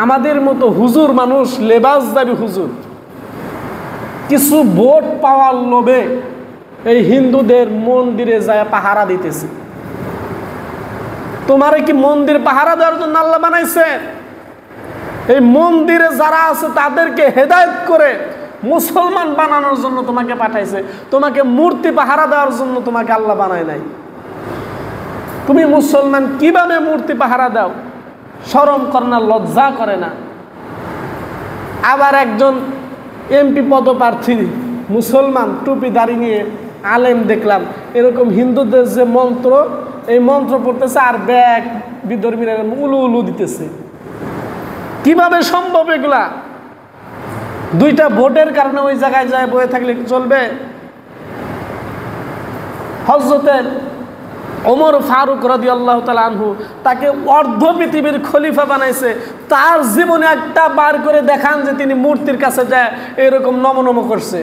আমাদের মতো হুজুর মানুষ, লেবাসদারি হুজুর, কিছু ভোট পাওয়ার লোভে এই হিন্দুদের মন্দিরে যায় পাহারা দিতেছে। তোমারে কি মন্দির পাহারা দেওয়ার জন্য আল্লাহ বানাইছে? এই মন্দিরে যারা আছে তাদেরকে হেদায়েত করে মুসলমান বানানোর জন্য তোমাকে পাঠাইছে। তোমাকে মূর্তি পাহারা দেওয়ার জন্য তোমাকে আল্লাহ বানায় নাই। তুমি মুসলমান কিভাবে মূর্তি পাহারা দাও? শরম করে না, লজ্জা করে না? আবার একজন এমপি পদপ্রার্থী মুসলমান, টুপি দাড়ি নিয়ে আলেম দেখলাম, এরকম হিন্দুদের যে মন্ত্র, এই মন্ত্র পড়তেছে আর ব্যাগ বিধর্মীরা উলু উলু দিতেছে। কিভাবে সম্ভব এগুলা? দুইটা ভোটের কারণে ওই জায়গায় যায় বয়ে থাকলে চলবে? হযরতের ওমর ফারুক রাদিয়াল্লাহু তাআলা আনহু, তাকে অর্ধ পৃথিবীর খলিফা বানাইছে। তার জীবনে একটা বার করে দেখান যে তিনি মূর্তির কাছে যায় এরকম নমনম করছে?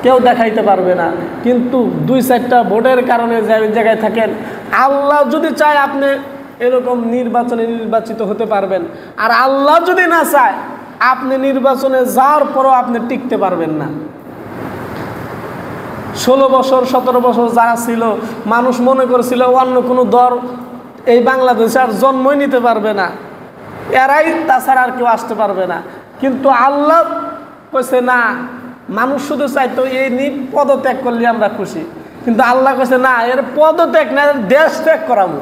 কেউ দেখাইতে পারবে না। কিন্তু দুই চারটা ভোটের কারণে যে জায়গায় থাকেন, আল্লাহ যদি চায় আপনি এরকম নির্বাচনে নির্বাচিত হতে পারবেন, আর আল্লাহ যদি না চায় আপনি নির্বাচনে যাওয়ার পরও আপনি টিকতে পারবেন না। 16 বছর 17 বছর যারা ছিল, মানুষ মনে করেছিল অন্য কোনো দল এই বাংলাদেশে আর জন্মই নিতে পারবে না, এরাই, তাছাড়া আর কেউ আসতে পারবে না। কিন্তু আল্লাহ কইছে না, মানুষ শুধু চাইতো এই পদত্যাগ করলে আমরা খুশি। কিন্তু আল্লাহ কইছে না, এর পদত্যাগ না, দেশ ত্যাগ করাবো।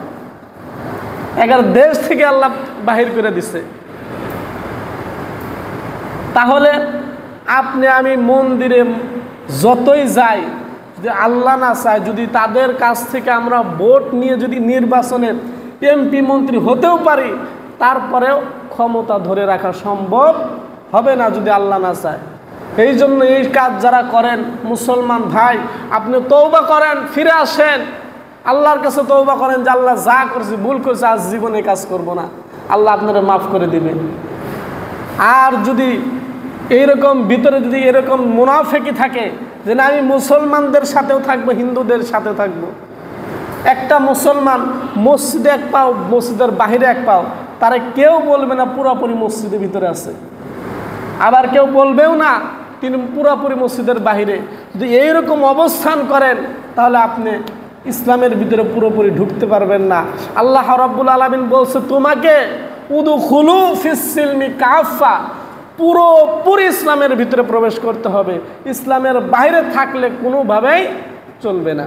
এগার দেশ থেকে আল্লাহ বাহির করে দিছে। তাহলে আপনি আমি মন্দিরে যতই যাই, যদি আল্লাহ না চায়, যদি তাদের কাছ থেকে আমরা ভোট নিয়ে যদি নির্বাচনের এমপি মন্ত্রী হতেও পারি, তারপরেও ক্ষমতা ধরে রাখা সম্ভব হবে না যদি আল্লাহ না চায়। এই জন্য এই কাজ যারা করেন মুসলমান ভাই, আপনি তওবা করেন, ফিরে আসেন, আল্লাহর কাছে তওবা করেন যে আল্লাহ যা করছি, ভুল করছে, আজ জীবনে কাজ করব না, আল্লাহ আপনারা মাফ করে দিবেন। আর যদি এইরকম ভিতরে যদি এরকম মুনাফিকি থাকে যে না আমি মুসলমানদের সাথেও থাকবো, হিন্দুদের সাথেও থাকবো, একটা মুসলমান মসজিদে এক পাও, মসজিদের বাহিরে এক পাও, তারা কেউ বলবে না পুরোপুরি মসজিদের ভিতরে আছে, আবার কেউ বলবেও না তিনি পুরোপুরি মসজিদের বাহিরে। যদি এইরকম অবস্থান করেন তাহলে আপনি ইসলামের ভিতরে পুরোপুরি ঢুকতে পারবেন না। আল্লাহ রাব্বুল আলামিন বলছে তোমাকে উদখুলু ফিস সিলমি কাফা, পুরোপুরি ইসলামের ভিতরে প্রবেশ করতে হবে, ইসলামের বাইরে থাকলে কোনোভাবেই চলবে না।